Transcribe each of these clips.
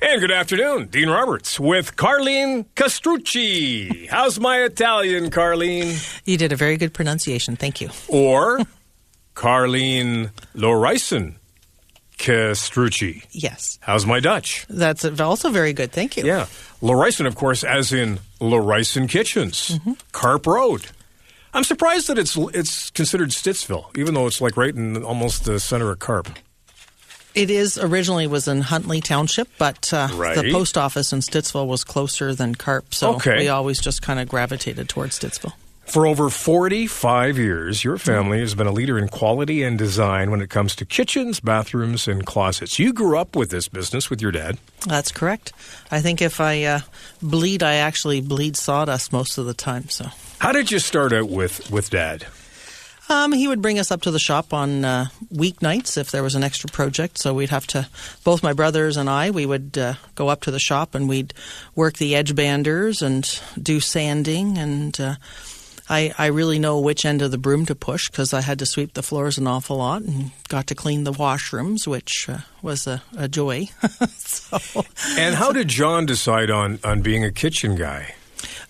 And good afternoon, Dean Roberts with Carlene Castrucci. How's my Italian, Carlene? You did a very good pronunciation. Thank you. Or Carlene Laurysen Castrucci. Yes. How's my Dutch? That's also very good. Thank you. Yeah. Laurysen, of course, as in Lorrison Kitchens, Carp Road. I'm surprised that it's considered Stittsville, even though it's like right in almost the center of Carp. It was in Huntley Township, but the post office in Stittsville was closer than Carp, so we always just kind of gravitated towards Stittsville. For over 45 years, your family has been a leader in quality and design when it comes to kitchens, bathrooms, and closets. You grew up with this business with your dad. That's correct. I think if I bleed, I actually bleed sawdust most of the time. So, how did you start out with Dad? He would bring us up to the shop on weeknights if there was an extra project. So we'd have to, both my brothers and I, we would go up to the shop and we'd work the edge banders and do sanding. And I really know which end of the broom to push because I had to sweep the floors an awful lot and got to clean the washrooms, which was a joy. And how did John decide on being a kitchen guy?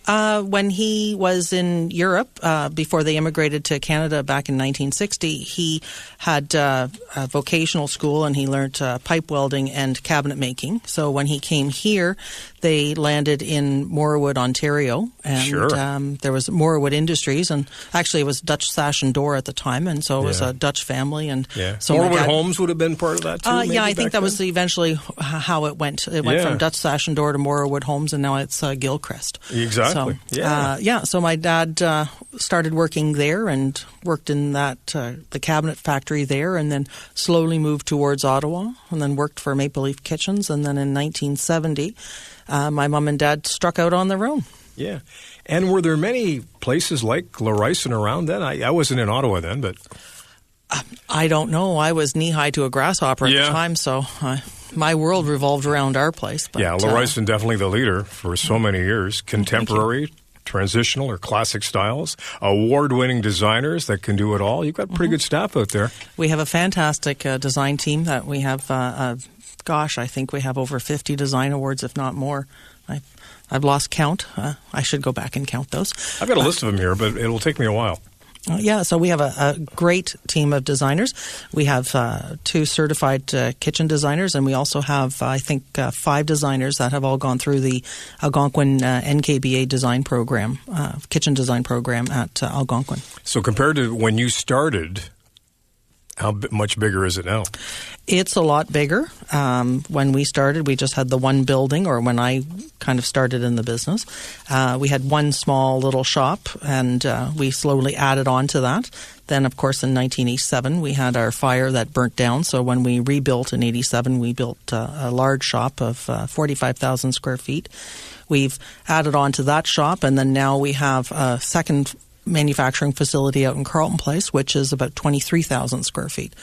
When he was in Europe, before they immigrated to Canada back in 1960, he had a vocational school and he learned pipe welding and cabinet making. So when he came here, they landed in Moorwood, Ontario, and there was Moorwood Industries, and actually it was Dutch Sash and Door at the time, and so it was a Dutch family. And so Moorwood Homes would have been part of that too. I think that was eventually how it went. It went from Dutch Sash and Door to Moorwood Homes, and now it's Gilchrist. Exactly. So my dad started working there and worked in the cabinet factory there, and then slowly moved towards Ottawa, and then worked for Maple Leaf Kitchens, and then in 1970. My mom and dad struck out on their own. Yeah. And were there many places like Laurysen around then? I wasn't in Ottawa then, but... I don't know. I was knee-high to a grasshopper at the time, so my world revolved around our place. But, Laurysen definitely the leader for so many years. Contemporary, transitional, or classic styles. Award-winning designers that can do it all. You've got pretty good staff out there. We have a fantastic design team that we have... I think we have over 50 design awards, if not more. I've lost count. I should go back and count those. I've got a list of them here, but it'll take me a while. So we have a great team of designers. We have 2 certified kitchen designers, and we also have, 5 designers that have all gone through the Algonquin NKBA design program, kitchen design program at Algonquin. So compared to when you started, how much bigger is it now? It's a lot bigger. When we started, we just had the one building, or when I kind of started in the business. We had one small little shop, and we slowly added on to that. Then, of course, in 1987, we had our fire that burnt down. So when we rebuilt in 87, we built a large shop of 45,000 square feet. We've added on to that shop, and then now we have a second manufacturing facility out in Carleton Place, which is about 23,000 square feet.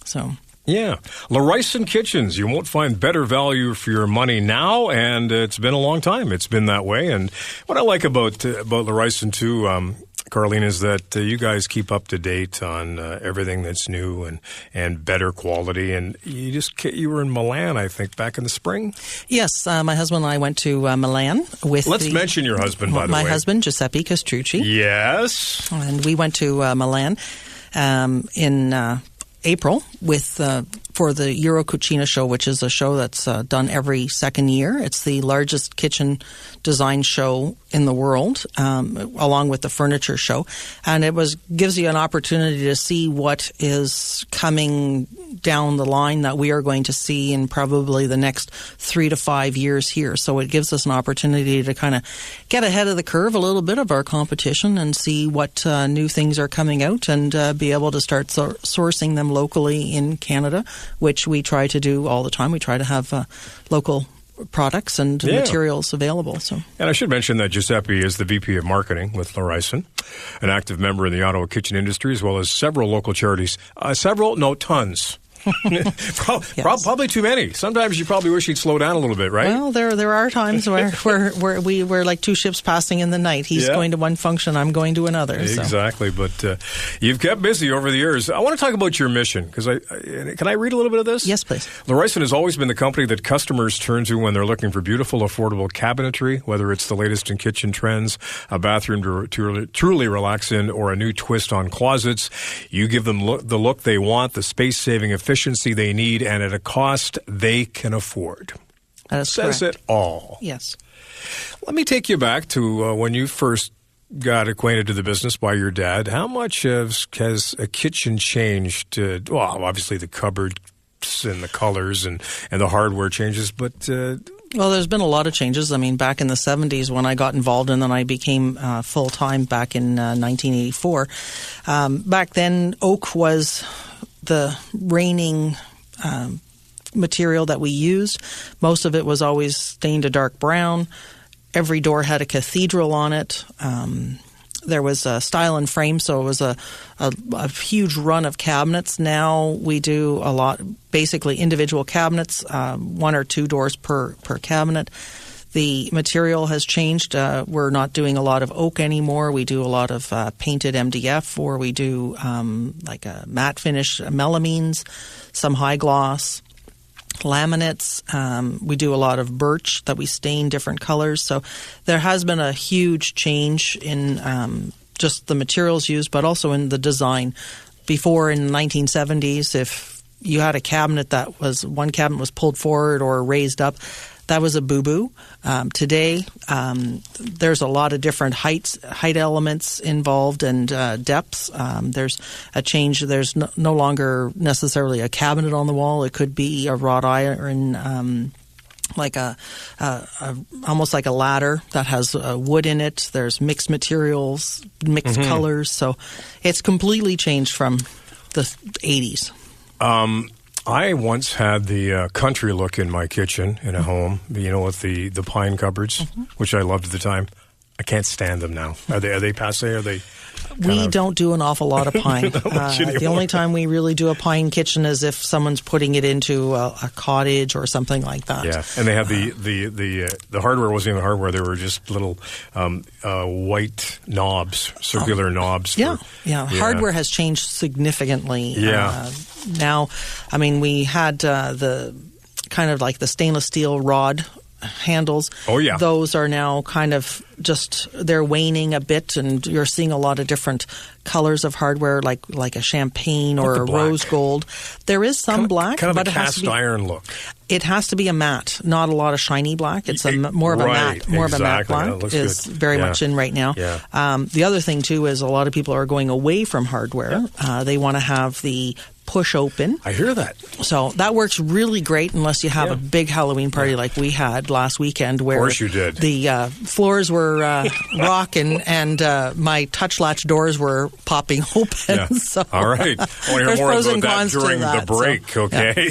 So... Yeah. Lorrison Kitchens. You won't find better value for your money now, and it's been a long time. It's been that way. And what I like about Lorrison, too, Carlene, is that you guys keep up to date on everything that's new and better quality. And you were in Milan, I think, back in the spring? Yes. My husband and I went to Milan with Let's mention your husband, by the way. My husband, Giuseppe Castrucci. Yes. And we went to Milan in April for the Euro Cucina show, which is a show that's done every second year. It's the largest kitchen design show in the world, along with the furniture show. And it gives you an opportunity to see what is coming down the line that we are going to see in probably the next 3 to 5 years here. So it gives us an opportunity to kind of get ahead of the curve a little bit of our competition and see what new things are coming out and be able to start sourcing them locally in Canada, which we try to do all the time. We try to have local products and materials available. So, and I should mention that Giuseppe is the VP of Marketing with Laurysen, an active member in the Ottawa kitchen industry, as well as several local charities. Tons Probably too many. Sometimes you probably wish you'd slow down a little bit, right? Well, there are times where we're like two ships passing in the night. He's going to one function, I'm going to another. Exactly, but you've kept busy over the years. I want to talk about your mission, because can I read a little bit of this? Yes, please. Lorrison has always been the company that customers turn to when they're looking for beautiful, affordable cabinetry, whether it's the latest in kitchen trends, a bathroom to truly relax in, or a new twist on closets. You give them the look they want, the space-saving efficiency they need, and at a cost they can afford. That is Says correct. It all. Yes. Let me take you back to when you first got acquainted to the business by your dad. How much has a kitchen changed? Well, obviously the cupboards and the colors and the hardware changes, but... Well, there's been a lot of changes. I mean, back in the 70s when I got involved and then I became full-time back in 1984. Back then, oak was the reigning material that we used. Most of it was always stained a dark brown. Every door had a cathedral on it. There was a style and frame, so it was a huge run of cabinets. Now we do a lot, basically individual cabinets, one or two doors per cabinet. The material has changed. We're not doing a lot of oak anymore. We do a lot of painted MDF, or we do like a matte finish melamines, some high gloss. Laminates. We do a lot of birch that we stain different colors. So there has been a huge change in just the materials used, but also in the design. Before, in the 1970s, if you had a cabinet that was, one cabinet was pulled forward or raised up, that was a boo-boo. Today, there's a lot of different height elements involved and depths. There's a change. There's no longer necessarily a cabinet on the wall. It could be a wrought iron, like almost like a ladder that has wood in it. There's mixed materials, mixed colors. So it's completely changed from the 80s. I once had the country look in my kitchen in a home, with the pine cupboards, which I loved at the time. I can't stand them now. Are they passé? Are they? We don't do an awful lot of pine. The only time we really do a pine kitchen is if someone's putting it into a cottage or something like that. Yeah, and they had the hardware wasn't even hardware. They were just little white knobs, circular knobs. Yeah. Hardware has changed significantly. Yeah. Now, I mean, we had the kind of like the stainless steel rod handles. Oh, yeah. Those are now kind of they're waning a bit, and you're seeing a lot of different colors of hardware, like a champagne or a rose gold. There is some black, kind of but a cast iron look. It has to be a matte, not a lot of shiny black. It's more of a matte black. Is very much in right now. Yeah. The other thing too is a lot of people are going away from hardware. They want to have the push open. I hear that. So that works really great unless you have a big Halloween party like we had last weekend, where of course you did. The floors were rocking and my touch latch doors were popping open. Yeah. So all right. I want to hear more about that during the break, okay? Yeah.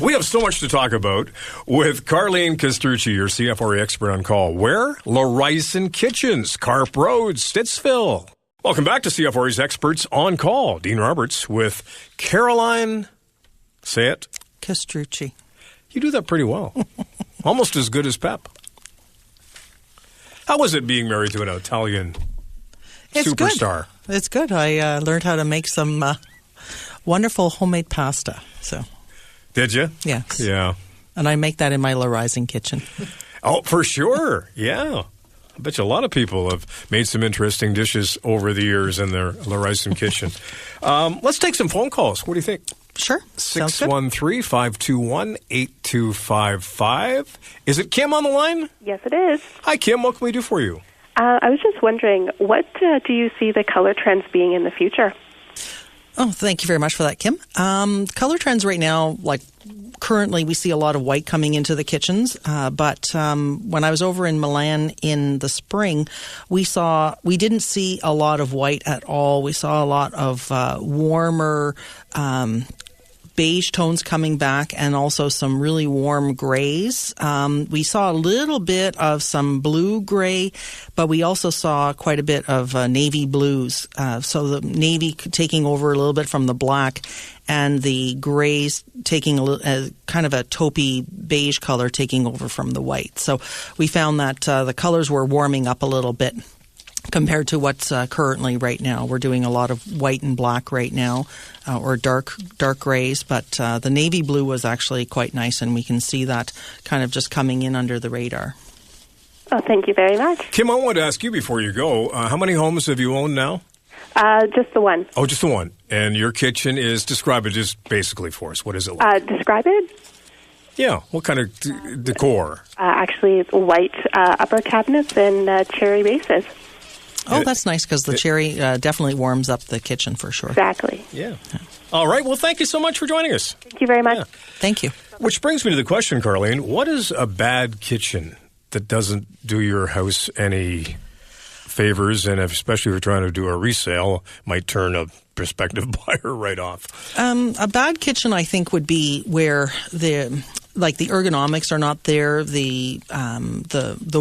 We have so much to talk about with Carleen Castrucci, your CFRA expert on call. Where? Laurysen Kitchens, Carp Road, Stittsville. Welcome back to CFRA's Experts on Call. Dean Roberts with Caroline, say it. Castrucci. You do that pretty well. Almost as good as Pep. How was it being married to an Italian superstar? Good. It's good. I learned how to make some wonderful homemade pasta. So. Did you? Yes. Yeah. And I make that in my Laurysen kitchen. Oh, for sure. Yeah. I bet you a lot of people have made some interesting dishes over the years in their Laurysen kitchen. Let's take some phone calls. What do you think? Sure. 613-521-8255. Is it Kim on the line? Yes, it is. Hi, Kim. What can we do for you? I was just wondering, what do you see the color trends being in the future? Oh, thank you very much for that, Kim. Color trends right now, like currently we see a lot of white coming into the kitchens, but when I was over in Milan in the spring, we didn't see a lot of white at all. We saw a lot of warmer beige tones coming back and also some really warm grays. We saw a little bit of some blue gray, but we also saw quite a bit of navy blues. So the navy taking over a little bit from the black, and the grays taking kind of a taupey beige color taking over from the white. So we found that the colors were warming up a little bit compared to what's currently right now. We're doing a lot of white and black right now, or dark grays, but the navy blue was actually quite nice, and we can see that kind of just coming in under the radar. Oh, thank you very much. Kim, I wanted to ask you before you go, how many homes have you owned now? Just the one. Oh, just the one. And your kitchen is, describe it just basically for us. What is it like? Describe it? Yeah. What kind of decor? Actually, it's white upper cabinets and cherry bases. Oh, that's nice, because the cherry definitely warms up the kitchen for sure. Exactly. Yeah. All right. Well, thank you so much for joining us. Thank you very much. Yeah. Thank you. Which brings me to the question, Carlene. What is a bad kitchen that doesn't do your house any favors, and especially if you're trying to do a resale, might turn a prospective buyer right off? A bad kitchen, I think, would be where the ergonomics are not there. The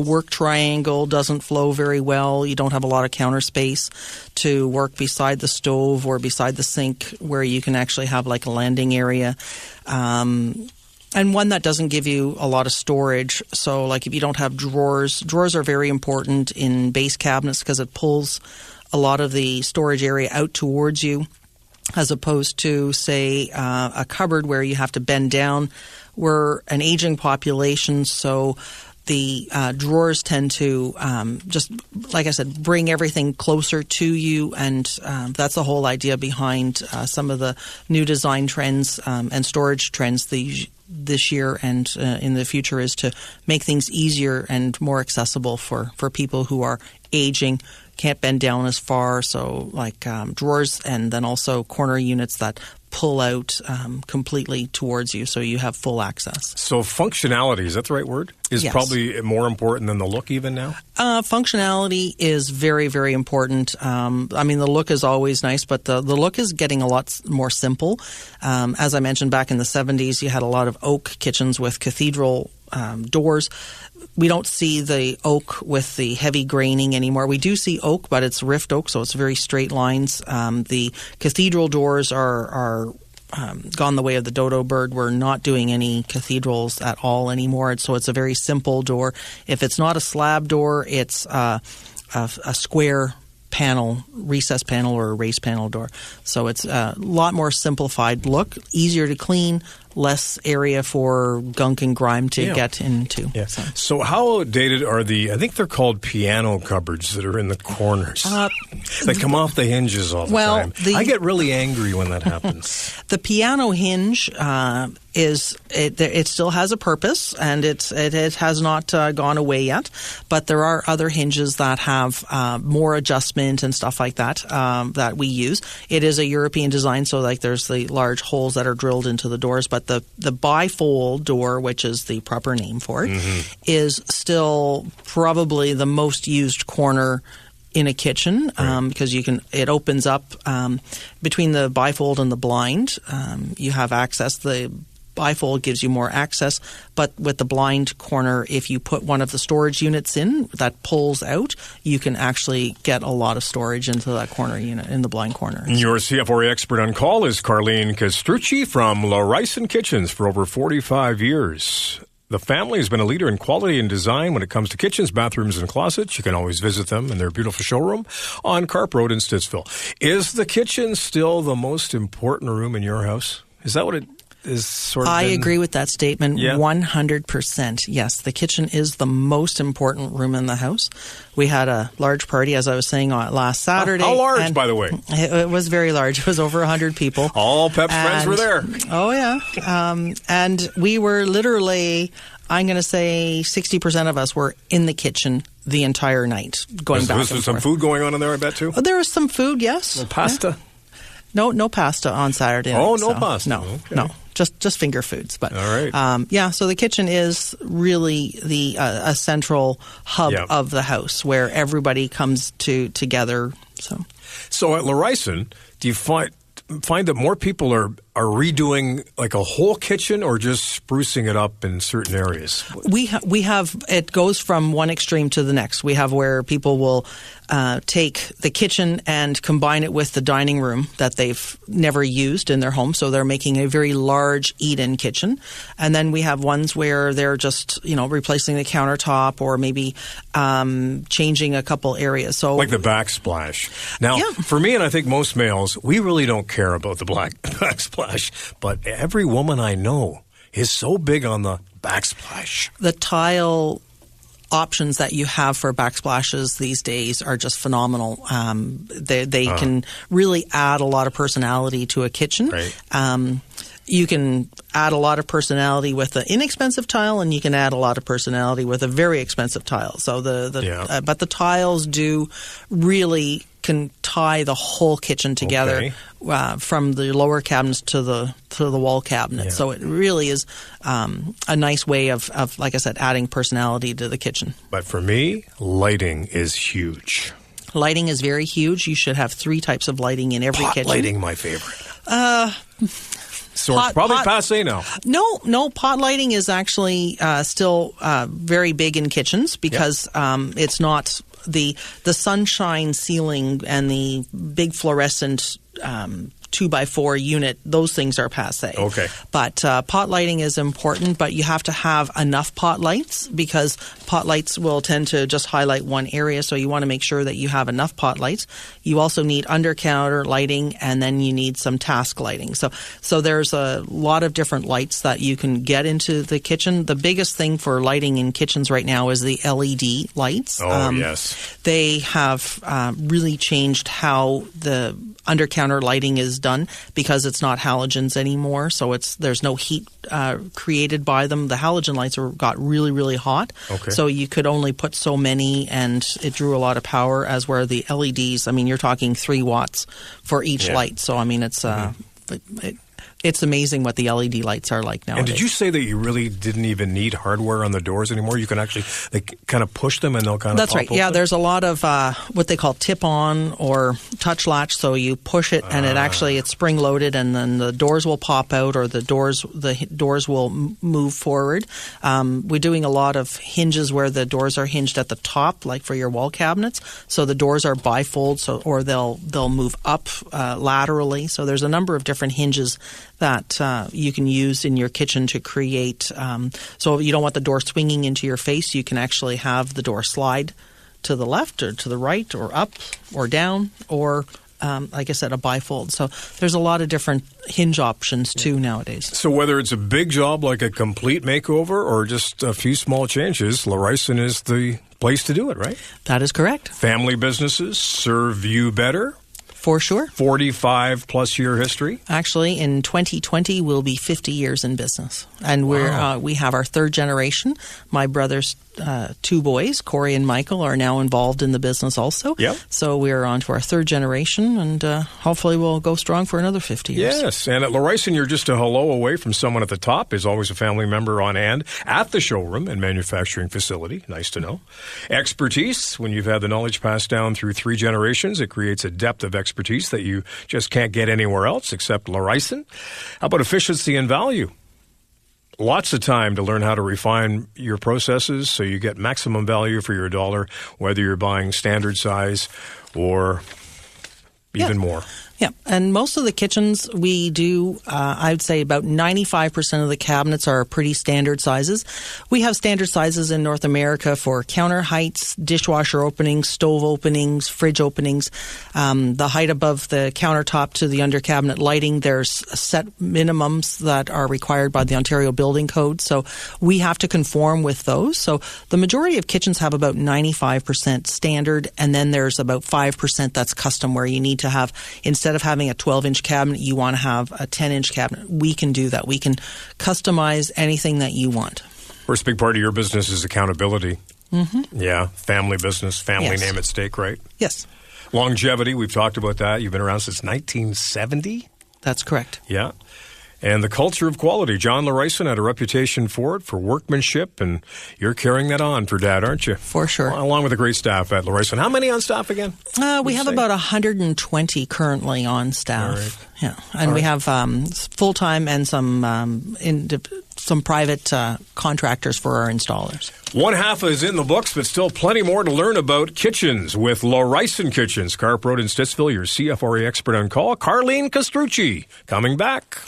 work triangle doesn't flow very well. You don't have a lot of counter space to work beside the stove or beside the sink, where you can actually have like a landing area. And one that doesn't give you a lot of storage. So like if you don't have drawers are very important in base cabinets, because it pulls a lot of the storage area out towards you, as opposed to, say, a cupboard where you have to bend down. We're an aging population, so the drawers tend to just, like I said, bring everything closer to you, and that's the whole idea behind some of the new design trends and storage trends this year and in the future, is to make things easier and more accessible for people who are aging, can't bend down as far. So like drawers, and then also corner units that pull out completely towards you, so you have full access. So functionality, is that the right word? Is Yes. probably more important than the look even now? Functionality is very, very important. I mean, the look is always nice, but the look is getting a lot more simple. As I mentioned, back in the 70s, you had a lot of oak kitchens with cathedral doors. We don't see the oak with the heavy graining anymore. We do see oak, but it's rift oak, so it's very straight lines. The cathedral doors are gone the way of the dodo bird. We're not doing any cathedrals at all anymore, so it's a very simple door. If it's not a slab door, it's a square panel, recess panel, or a raised panel door. So it's a lot more simplified look, easier to clean, less area for gunk and grime to get into. Yeah. So how outdated are I think they're called piano cupboards that are in the corners? They come off the hinges all the time. I get really angry when that happens. The piano hinge it still has a purpose, and it has not gone away yet, but there are other hinges that have more adjustment and stuff like that that we use. It is a European design, so like there's the large holes that are drilled into the doors, but the bifold door, which is the proper name for it, is still probably the most used corner in a kitchen, because it opens up between the bifold and the blind. You have access. The bifold gives you more access, but with the blind corner, if you put one of the storage units in that pulls out, you can actually get a lot of storage into that corner unit in the blind corner. Your CFRA expert on call is Carlene Castrucci from Laurysen Kitchens for over 45 years. The family has been a leader in quality and design when it comes to kitchens, bathrooms, and closets. You can always visit them in their beautiful showroom on Carp Road in Stittsville. Is the kitchen still the most important room in your house? Is that what it is sort of? I agree with that statement 100%. Yes, the kitchen is the most important room in the house. We had a large party, as I was saying, last Saturday. How large, by the way? It was very large. It was over 100 people. All Pep's friends were there. Oh, yeah. And we were literally, I'm going to say 60% of us were in the kitchen the entire night, going back and forth. Was there some food going on in there, I bet, too? There was some food, yes. Pasta? Yeah. No pasta on Saturday night. Oh, no pasta. No, okay. No. Just finger foods, but all right. So the kitchen is really the a central hub of the house where everybody comes together. So at Laurysen, do you find that more people are are redoing like a whole kitchen or just sprucing it up in certain areas? We have it goes from one extreme to the next. We have where people will take the kitchen and combine it with the dining room that they've never used in their home. So they're making a very large eat-in kitchen. And then we have ones where they're just, replacing the countertop or maybe changing a couple areas. So like the backsplash. Now, for me, and I think most males, we really don't care about the backsplash. But every woman I know is so big on the backsplash. The tile options that you have for backsplashes these days are just phenomenal. They can really add a lot of personality to a kitchen. Right. You can add a lot of personality with an inexpensive tile, and you can add a lot of personality with a very expensive tile. So but the tiles do really can tie the whole kitchen together, from the lower cabinets to the wall cabinets. Yeah. So it really is a nice way of, like I said, adding personality to the kitchen. But for me, lighting is huge. Lighting is very huge. You should have 3 types of lighting in every kitchen. Lighting, my favorite. So it's probably passé now. No. Pot lighting is actually still very big in kitchens because it's not the sunshine ceiling and the big fluorescent 2x4 unit, those things are passé. Okay. But pot lighting is important, but you have to have enough pot lights because pot lights will tend to just highlight one area, so you want to make sure that you have enough pot lights. You also need under-counter lighting, and then you need some task lighting. So there's a lot of different lights that you can get into the kitchen. The biggest thing for lighting in kitchens right now is the LED lights. Oh, yes. They have really changed how the under-counter lighting is done because it's not halogens anymore, so there's no heat created by them. The halogen lights got really, really hot, so you could only put so many, and it drew a lot of power, as where the LEDs, you're talking 3 watts for each light. So, it's amazing what the LED lights are like nowadays. And did you say that you really didn't even need hardware on the doors anymore? You can actually kind of push them and they'll kind of That's pop right. Yeah, open? there's a lot of what they call tip-on or touch latch. So you push it and it's spring-loaded, and then the doors will pop out, or the doors will move forward. We're doing a lot of hinges where the doors are hinged at the top, like for your wall cabinets. So the doors are bifold, or they'll move up laterally. So there's a number of different hinges that you can use in your kitchen to create. So you don't want the door swinging into your face. You can actually have the door slide to the left or to the right or up or down, or like I said, a bifold. So there's a lot of different hinge options too nowadays. So whether it's a big job like a complete makeover or just a few small changes, Laurysen is the place to do it, right? That is correct. Family businesses serve you better. For sure. 45-plus year history? Actually, in 2020, we'll be 50 years in business. And we have our 3rd generation. My brother's 2 boys, Corey and Michael, are now involved in the business also. Yep. So we're on to our 3rd generation, and hopefully we'll go strong for another 50 years. Yes, and at Laurysen, you're just a hello away from someone at the top. There's always a family member on hand at the showroom and manufacturing facility. Nice to know. Expertise. When you've had the knowledge passed down through 3 generations, it creates a depth of expertise that you just can't get anywhere else except Laurysen. How about efficiency and value? Lots of time to learn how to refine your processes so you get maximum value for your dollar, whether you're buying standard size or even more. Yeah, and most of the kitchens we do, I'd say about 95% of the cabinets are pretty standard sizes. We have standard sizes in North America for counter heights, dishwasher openings, stove openings, fridge openings. The height above the countertop to the under cabinet lighting, there's set minimums that are required by the Ontario Building Code, so we have to conform with those. So the majority of kitchens have about 95% standard, and then there's about 5% that's custom, where you need to have, instead of having a 12-inch cabinet, you want to have a 10-inch cabinet. We can do that. We can customize anything that you want. First big part of your business is accountability. Mm-hmm. Yeah, family business, family name at stake, right? Yes. Longevity, we've talked about that. You've been around since 1970? That's correct. Yeah. And the culture of quality. John Lorrison had a reputation for it, for workmanship, and you're carrying that on for Dad, aren't you? For sure. Along with the great staff at Lorrison. How many on staff again? We have about 120 currently on staff. All right. Yeah, and we have full-time and some private contractors for our installers. One half is in the books, but still plenty more to learn about kitchens with Laurysen Kitchens. Carp Road in Stittsville, your CFRA expert on call, Carleen Castrucci, coming back.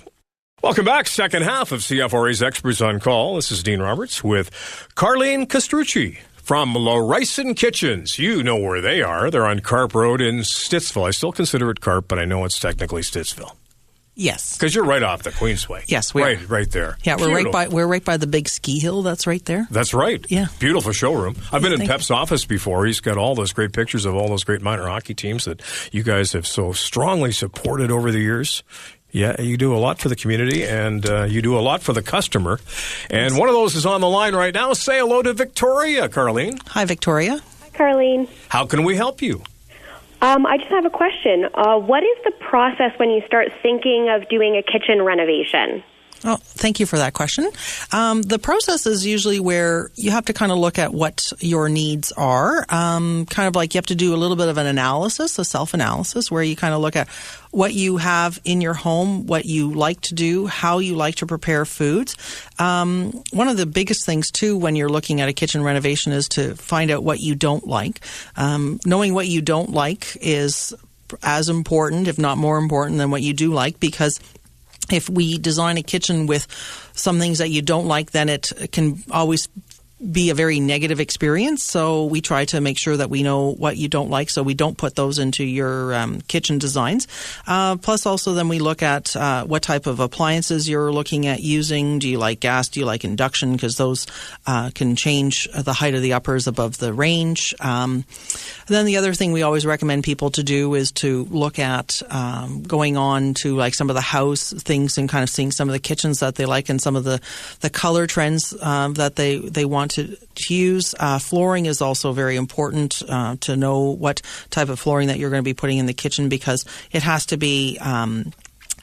Welcome back. Second half of CFRA's Experts on Call. This is Dean Roberts with Carleen Castrucci from Laurysen Kitchens. You know where they are. They're on Carp Road in Stittsville. I still consider it Carp, but I know it's technically Stittsville. Yes. Because you're right off the Queensway. Yes, we are. Right there. Yeah, we're right by the big ski hill that's right there. That's right. Yeah. Beautiful showroom. I've been in Pep's office before. He's got all those great pictures of all those great minor hockey teams that you guys have so strongly supported over the years. Yeah, you do a lot for the community, and you do a lot for the customer. And one of those is on the line right now. Say hello to Victoria, Carleen. Hi, Victoria. Hi, Carleen. How can we help you? I just have a question. What is the process when you start thinking of doing a kitchen renovation? Oh, thank you for that question. The process is usually where you have to kind of look at what your needs are. Kind of like you have to do a little bit of an analysis, a self-analysis, where you kind of look at what you have in your home, what you like to do, how you like to prepare foods. One of the biggest things, too, when you're looking at a kitchen renovation is to find out what you don't like. Knowing what you don't like is as important, if not more important, than what you do like, because if we design a kitchen with some things that you don't like, then it can always be a very negative experience. So we try to make sure that we know what you don't like, so we don't put those into your kitchen designs. Plus also then we look at what type of appliances you're looking at using. Do you like gas? Do you like induction? Because those can change the height of the uppers above the range. Then the other thing we always recommend people to do is to look at going on to like some of the house things and kind of seeing some of the kitchens that they like and some of the color trends that they want to use. Flooring is also very important to know what type of flooring that you're going to be putting in the kitchen, because it has to be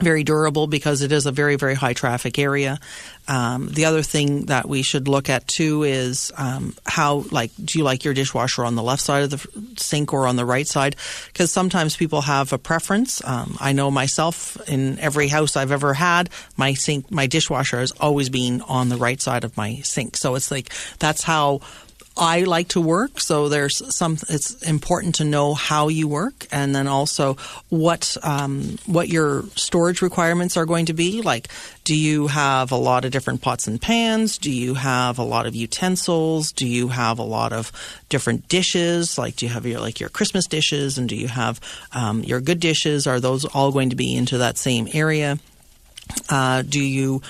very durable, because it is a very, very high traffic area. The other thing that we should look at too is do you like your dishwasher on the left side of the sink or on the right side? Because sometimes people have a preference. I know myself, in every house I've ever had, my dishwasher has always been on the right side of my sink. So it's like that's how I like to work. So it's important to know how you work, and then also what your storage requirements are going to be. Like, do you have a lot of different pots and pans? Do you have a lot of utensils? Do you have a lot of different dishes? Like, do you have your Christmas dishes, and do you have your good dishes? Are those all going to be into that same area? Do you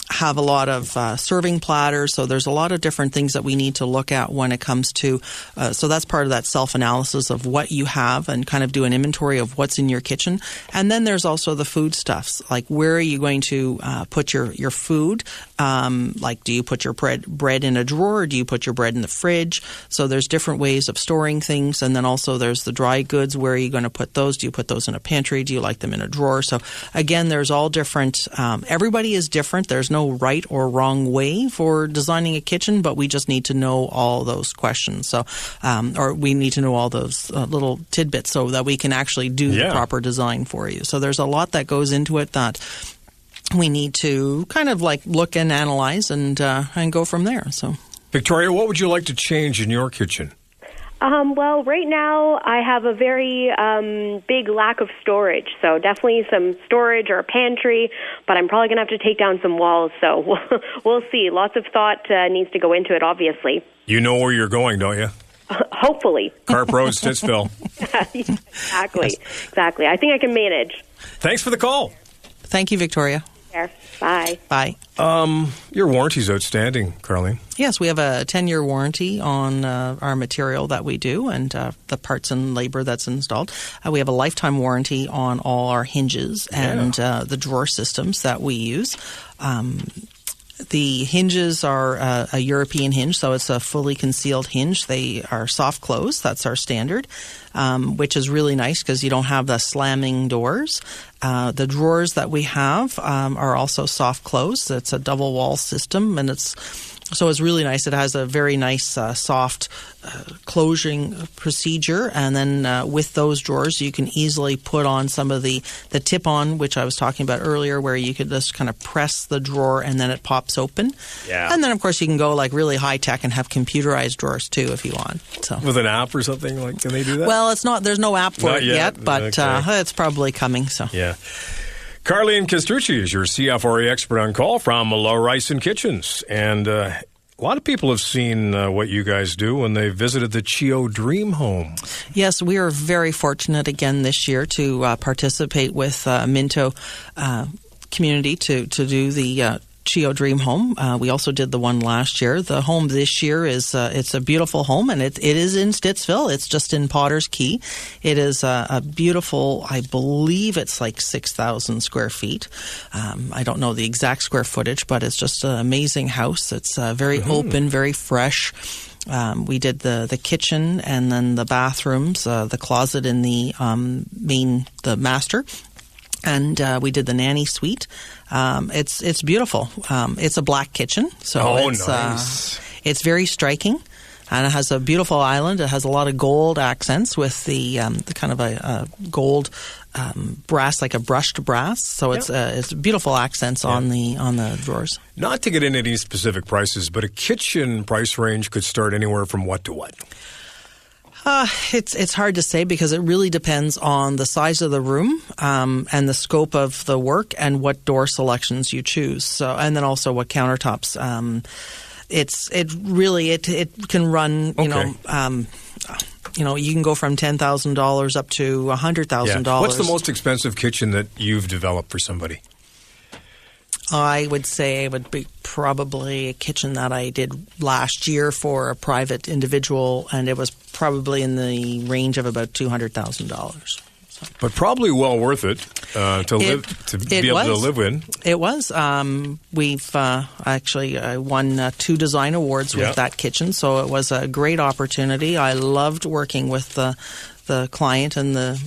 have a lot of serving platters? So there's a lot of different things that we need to look at when it comes to so that's part of that self-analysis of what you have, and kind of do an inventory of what's in your kitchen. And then there's also the foodstuffs, like where are you going to put your food? Like, do you put your bread in a drawer, or do you put your bread in the fridge? So there's different ways of storing things. And then also there's the dry goods. Where are you going to put those? Do you put those in a pantry? Do you like them in a drawer? So again, there's all different. Everybody is different. There's no right or wrong way for designing a kitchen, but we just need to know all those questions. So, or we need to know all those little tidbits so that we can actually do the proper design for you. So there's a lot that goes into it that we need to kind of like look and analyze and go from there. So, Victoria, what would you like to change in your kitchen? Well, right now I have a very big lack of storage, so definitely some storage or a pantry, but I'm probably going to have to take down some walls, so we'll see. Lots of thought needs to go into it, obviously. You know where you're going, don't you? Hopefully. Carp Road, Stittsville. Exactly. I think I can manage. Thanks for the call. Thank you, Victoria. Bye. Bye. Your warranty's outstanding, Carleen. Yes, we have a 10-year warranty on our material that we do and the parts and labor that's installed. We have a lifetime warranty on all our hinges and the drawer systems that we use. The hinges are a European hinge, so it's a fully concealed hinge. They are soft close. That's our standard, which is really nice because you don't have the slamming doors. The drawers that we have are also soft close. It's a double wall system, and it's really nice. It has a very nice soft closing procedure, and then with those drawers you can easily put on some of the tip-on, which I was talking about earlier, where you could just kind of press the drawer and then it pops open. Yeah. And then of course you can go like really high-tech and have computerized drawers too if you want. So with an app or something, like, can they do that? Well, there's no app for Not it yet, but okay. it's probably coming. So yeah. Carleen Castrucci is your CFRA expert on call from Laurysen Kitchens. And a lot of people have seen what you guys do when they visited the Chio Dream Home. Yes, we are very fortunate again this year to participate with Minto community to do the Chio Dream Home. We also did the one last year. The home this year is it's a beautiful home, and it is in Stittsville. It's just in Potter's Key. It is a beautiful, I believe it's like 6,000 square feet. I don't know the exact square footage, but it's just an amazing house. It's very open, very fresh. We did the kitchen and then the bathrooms, the closet in the the master. And we did the nanny suite. It's beautiful. It's a black kitchen, so nice. It's very striking, and it has a beautiful island. It has a lot of gold accents with the kind of a gold brass, like a brushed brass. So it's beautiful accents on the drawers. Not to get into any specific prices, but a kitchen price range could start anywhere from what to what? It's hard to say because it really depends on the size of the room and the scope of the work and what door selections you choose. So, and then also what countertops. It can run. You can go from $10,000 up to $100,000. Yeah. What's the most expensive kitchen that you've developed for somebody? I would say it would be probably a kitchen that I did last year for a private individual, and it was probably in the range of about $200,000. So. But probably well worth it be able to live in. It was. We've actually won 2 design awards with that kitchen, so it was a great opportunity. I loved working with the client and the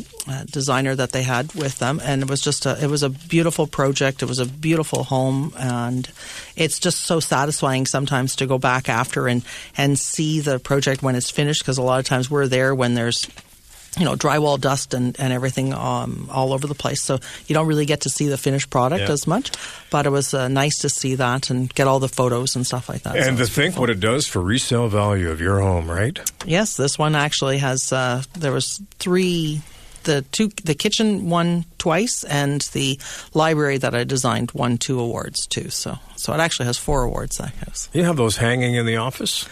designer that they had with them, and it was a beautiful project. It was a beautiful home, and it's just so satisfying sometimes to go back after and see the project when it's finished, because a lot of times we're there when there's drywall dust and everything all over the place. So you don't really get to see the finished product as much. But it was nice to see that and get all the photos and stuff like that. And to think what it does for resale value of your home, right? Yes, this one actually has, there was 3, the kitchen won twice, and the library that I designed won 2 awards too. So it actually has 4 awards, that house. You have those hanging in the office?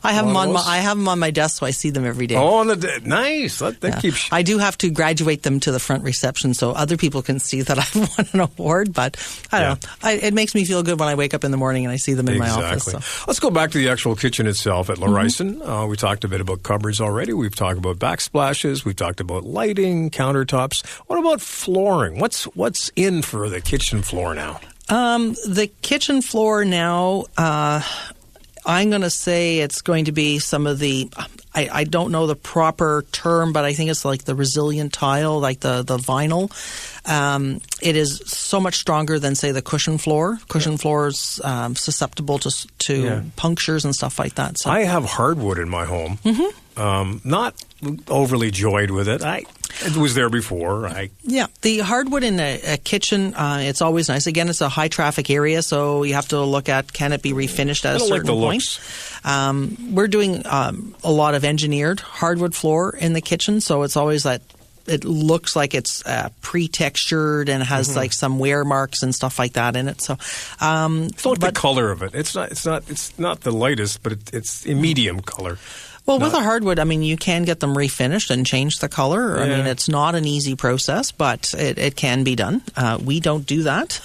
I have them on my desk, so I see them every day. Oh, nice. That keeps. I do have to graduate them to the front reception so other people can see that I've won an award. But I don't know. It makes me feel good when I wake up in the morning and I see them in my office. So. Let's go back to the actual kitchen itself at Lorrison. We talked a bit about cupboards already. We've talked about backsplashes. We've talked about lighting, countertops. What about flooring? What's in for the kitchen floor now? The kitchen floor now. I'm going to say it's going to be some of the, I don't know the proper term, but I think it's like the resilient tile, like the vinyl. It is so much stronger than, say, the cushion floor. Cushion floor is susceptible to punctures and stuff like that. So. I have hardwood in my home. Not overly joyed with it. It was there before. The hardwood in a kitchen, it's always nice. Again, it's a high traffic area, so you have to look at, can it be refinished at a certain point? We're doing a lot of engineered hardwood floor in the kitchen, so it's always that it looks like it's pre-textured and has like some wear marks and stuff like that in it. So, it's like the color of it. It's not the lightest, but it's a medium color. Well, with a hardwood, I mean, you can get them refinished and change the color. I mean, it's not an easy process, but it can be done. We don't do that.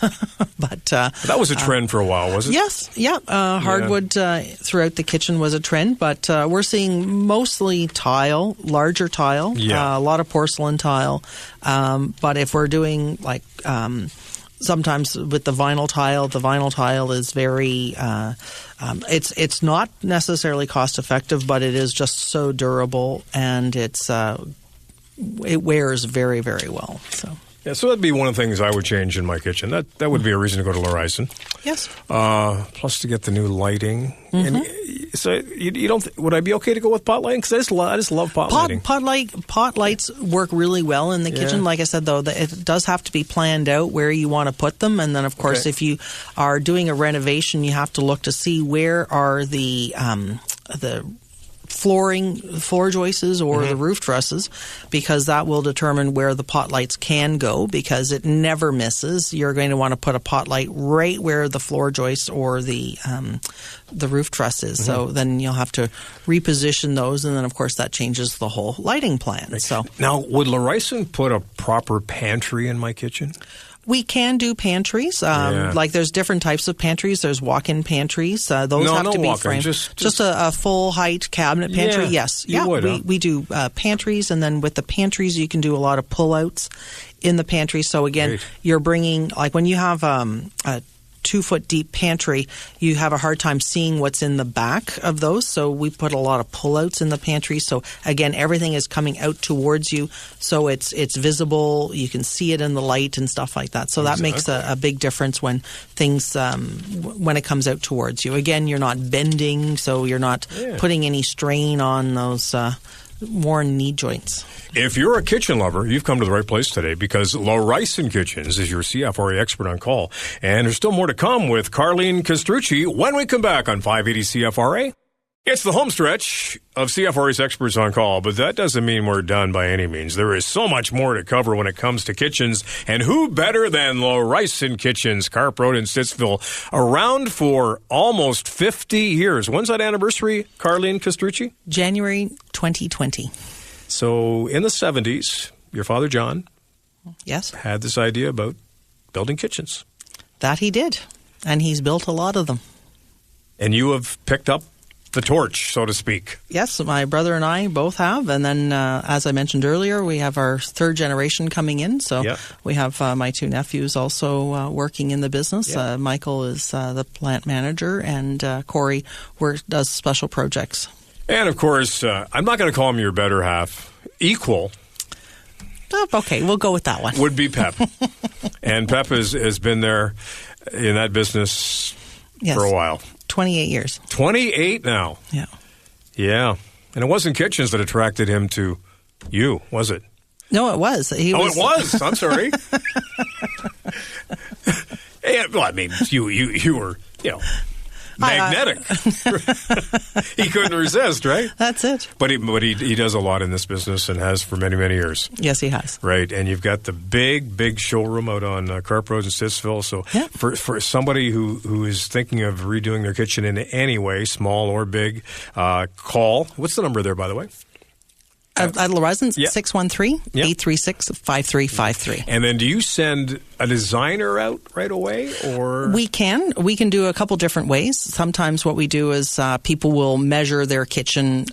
But that was a trend for a while, was it? Yes. Yeah. Hardwood throughout the kitchen was a trend, but we're seeing mostly tile, larger tile, a lot of porcelain tile. But if we're doing like sometimes with the vinyl tile is very it's not necessarily cost effective, but it is just so durable, and it wears very, very well. Yeah, so that'd be one of the things I would change in my kitchen. That would be a reason to go to Laurysen. Yes. Plus to get the new lighting. And so you don't. Would I be okay to go with pot lighting? Because I just love pot lighting. Pot lights work really well in the kitchen. Like I said, though, it does have to be planned out where you want to put them, and then of course, if you are doing a renovation, you have to look to see where are the floor joists or the roof trusses, because that will determine where the pot lights can go, because it never misses. You're going to want to put a pot light right where the floor joist or the roof truss is. So then you'll have to reposition those, and then of course that changes the whole lighting plan. So now, would Laurysen put a proper pantry in my kitchen? We can do pantries. Like there's different types of pantries. There's walk-in pantries. Those have to be framed. Just a full height cabinet pantry. Yes. We do pantries, and then with the pantries you can do a lot of pull-outs in the pantry. So again, you're bringing, like when you have a 2-foot deep pantry, you have a hard time seeing what's in the back of those. So we put a lot of pullouts in the pantry. So again, everything is coming out towards you, so it's visible. You can see it in the light and stuff like that. So that makes a big difference when things when it comes out towards you. Again, you're not bending, so you're not putting any strain on those worn knee joints. If you're a kitchen lover, you've come to the right place today, because Laurysen Kitchens is your CFRA expert on call. And there's still more to come with Carleen Castrucci when we come back on 580 CFRA. It's the home stretch of CFRA's experts on call, but that doesn't mean we're done by any means. There is so much more to cover when it comes to kitchens, and who better than Laurysen Kitchens, Carp Road in Stittsville, around for almost 50 years. When's that anniversary, Carleen Castrucci? January 2020. So in the 70s, your father, John, had this idea about building kitchens. That he did, and he's built a lot of them. And you have picked up the torch, so to speak. Yes, my brother and I both have. And then, as I mentioned earlier, we have our third generation coming in. So we have my 2 nephews also working in the business. Michael is the plant manager, and Corey does special projects. And, of course, I'm not going to call him your better half. Equal. Okay, we'll go with that one. Would be Pep. And Pep has been there in that business for a while. 28 years. 28 now. Yeah. Yeah. And it wasn't kitchens that attracted him to you, was it? No, it was. It was. I'm sorry. Well, I mean, you were, magnetic. He couldn't resist, right? That's it. But he does a lot in this business and has for many, many years. Yes, he has. Right, and you've got the big showroom out on Carp Road in Stittsville. So for somebody who is thinking of redoing their kitchen in any way, small or big, call. What's the number there, by the way? At Lorrison, 613-836-5353. And then do you send a designer out right away, or? We can do a couple different ways. Sometimes what we do is people will measure their kitchen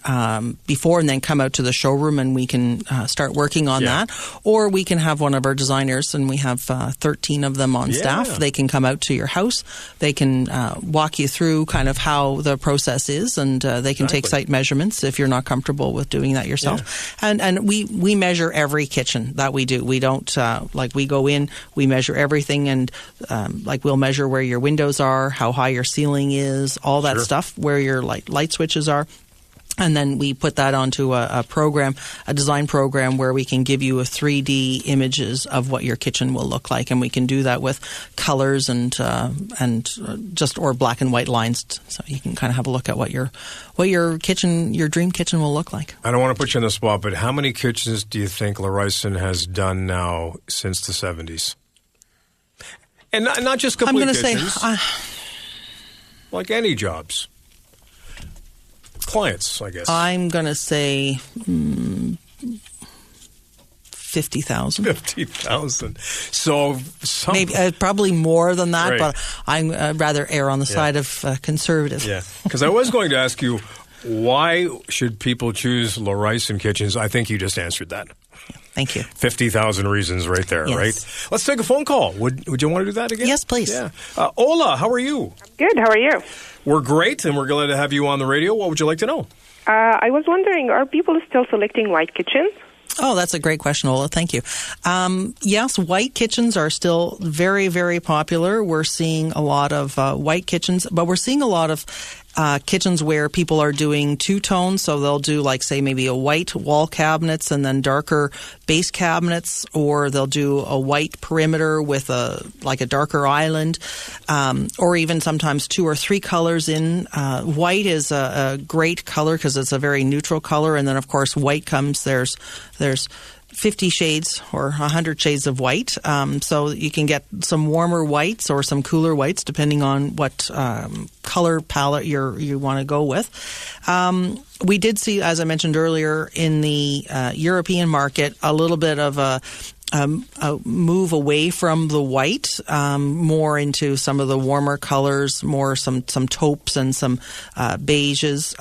before and then come out to the showroom, and we can start working on that. Or we can have one of our designers, and we have 13 of them on staff. They can come out to your house. They can walk you through kind of how the process is, and they can take site measurements if you're not comfortable with doing that yourself. And we measure every kitchen that we do. We don't we go in, we measure everything, and we'll measure where your windows are, how high your ceiling is, all that stuff, where your light switches are. And then we put that onto a design program where we can give you a 3D images of what your kitchen will look like, and we can do that with colors and or black and white lines, so you can kind of have a look at what your kitchen, your dream kitchen, will look like. I don't want to put you on the spot, but how many kitchens do you think Laurysen has done now since the 70s? And not just complete kitchens. I'm going to say, like any jobs. Clients, I guess. I'm going to say 50,000. 50,000. So maybe probably more than that, but I'd rather err on the side of conservative. Yeah, because I was going to ask you, why should people choose Laurysen Kitchens? I think you just answered that. Thank you. 50,000 reasons right there, Yes. right? Let's take a phone call. Would you want to do that again? Yes, please. Yeah. Ola, how are you? Good. How are you? We're great, and we're glad to have you on the radio. What would you like to know? I was wondering, are people still selecting white kitchens? Oh, that's a great question, Ola. Thank you. Yes, white kitchens are still very, very popular. We're seeing a lot of white kitchens, but we're seeing a lot of kitchens where people are doing two-tone, so they'll do, like, say, maybe a white wall cabinets and then darker base cabinets, or they'll do a white perimeter with a darker island, or even sometimes 2 or 3 colors in. White is a great color because it's a very neutral color, and then, of course, white comes, there's 50 shades or 100 shades of white. So you can get some warmer whites or some cooler whites depending on what color palette you want to go with. We did see, as I mentioned earlier, in the European market, a little bit of a move away from the white, more into some of the warmer colors, more some taupes and some beiges.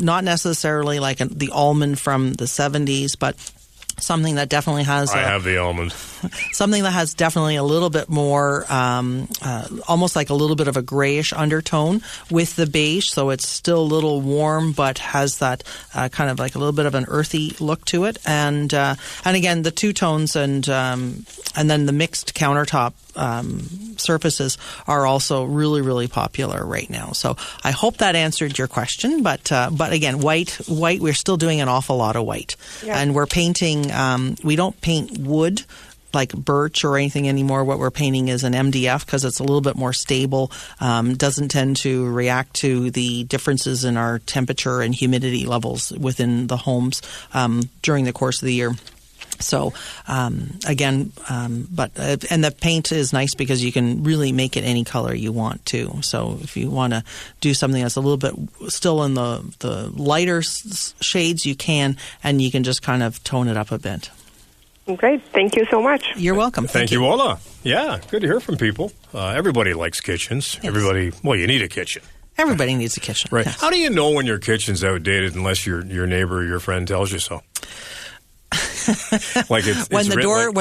Not necessarily like the almond from the 70s, but something that definitely has... I have the almond. Something that has definitely a little bit more, almost like a little bit of a grayish undertone with the beige, so it's still a little warm, but has that kind of like a little bit of an earthy look to it. And again, the two tones and then the mixed countertop surfaces are also really, really popular right now. So I hope that answered your question. But again, white, we're still doing an awful lot of white. Yeah. And we're painting, we don't paint wood like birch or anything anymore. What we're painting is an MDF because it's a little bit more stable, doesn't tend to react to the differences in our temperature and humidity levels within the homes during the course of the year. So, again, and the paint is nice because you can really make it any color you want to. So if you want to do something that's a little bit still in the lighter shades, you can, and you can just kind of tone it up a bit. Great. Thank you so much. You're welcome. Thank you, Ola. Yeah, good to hear from people. Everybody likes kitchens. Yes. You need a kitchen. Everybody needs a kitchen. Right. Yes. How do you know when your kitchen's outdated unless your neighbor or your friend tells you so? Like when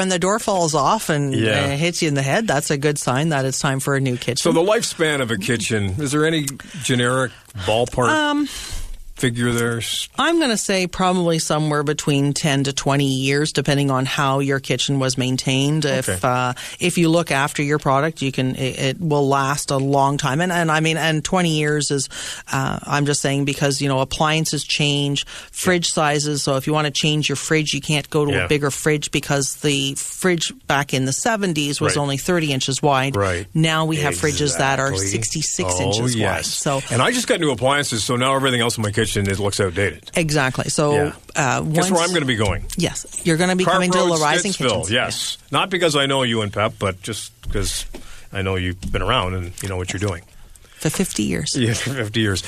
the door falls off and hits you in the head, that's a good sign that it's time for a new kitchen. So the lifespan of a kitchen, is there any generic ballpark figure there? I'm going to say probably somewhere between 10 to 20 years, depending on how your kitchen was maintained. Okay. If you look after your product, it will last a long time. And 20 years is, I'm just saying because, appliances change, fridge sizes. So if you want to change your fridge, you can't go to a bigger fridge because the fridge back in the 70s was only 30 inches wide. Right. Now we have fridges that are 66 inches wide. So, and I just got new appliances, so now everything else in my kitchen it looks outdated. Exactly. So, guess where I'm going to be going? Yes, you're going to be Park coming Road, to Laurysen Stittsville, Kitchens. Yes, not because I know you and Pep, but just because I know you've been around and you know what you're doing. For 50 years. Yeah, for 50 years.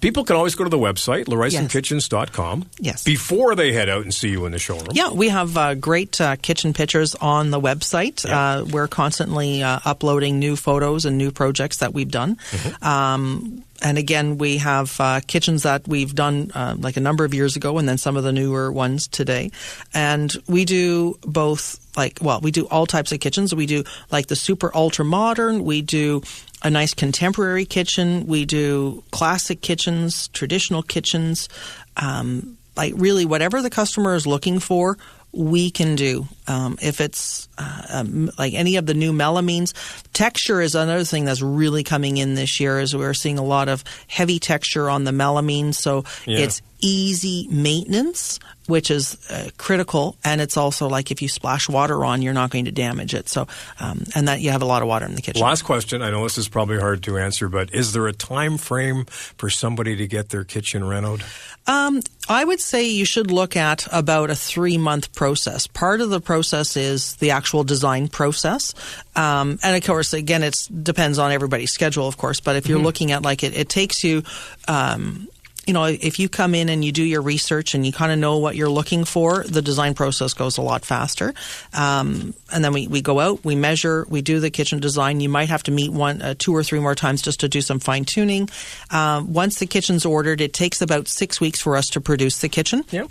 People can always go to the website, LaurysenKitchens.com. Yes. Before they head out and see you in the showroom. Yeah, we have great kitchen pictures on the website. Yeah. We're constantly uploading new photos and new projects that we've done. Mm-hmm. And again, we have kitchens that we've done like a number of years ago and then some of the newer ones today. And we do both we do all types of kitchens. We do like the super ultra modern. We do a nice contemporary kitchen. We do classic kitchens, traditional kitchens. Really whatever the customer is looking for, we can do. If it's like any of the new melamines, texture is another thing that's really coming in this year. Is we're seeing a lot of heavy texture on the melamines, so it's easy maintenance, which is critical, and it's also like if you splash water on, you're not going to damage it. So, and that you have a lot of water in the kitchen. Last question. I know this is probably hard to answer, but is there a time frame for somebody to get their kitchen renoed? I would say you should look at about a 3-month process. Part of the process is the actual design process. And of course, again, it depends on everybody's schedule, of course. But if you're looking at it takes you, if you come in and you do your research and you kind of know what you're looking for, the design process goes a lot faster. And then we go out, we measure, we do the kitchen design. You might have to meet 2 or 3 more times just to do some fine tuning. Once the kitchen's ordered, it takes about 6 weeks for us to produce the kitchen. Yep.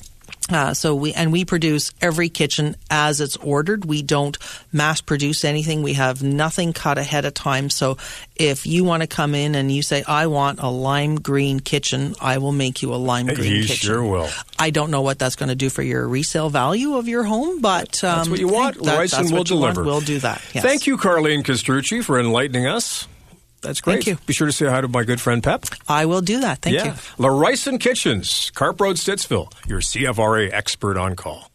We produce every kitchen as it's ordered. We don't mass produce anything. We have nothing cut ahead of time. So if you want to come in and you say, I want a lime green kitchen, I will make you a lime green kitchen. Sure will. I don't know what that's going to do for your resale value of your home, but that's what you want. Lorrison will deliver. We'll do that. Yes. Thank you, Carleen Castrucci, for enlightening us. That's great. Thank you. Be sure to say hi to my good friend Pep. I will do that. Thank you. Lorrysen Kitchens, Carp Road, Stittsville, your CFRA expert on call.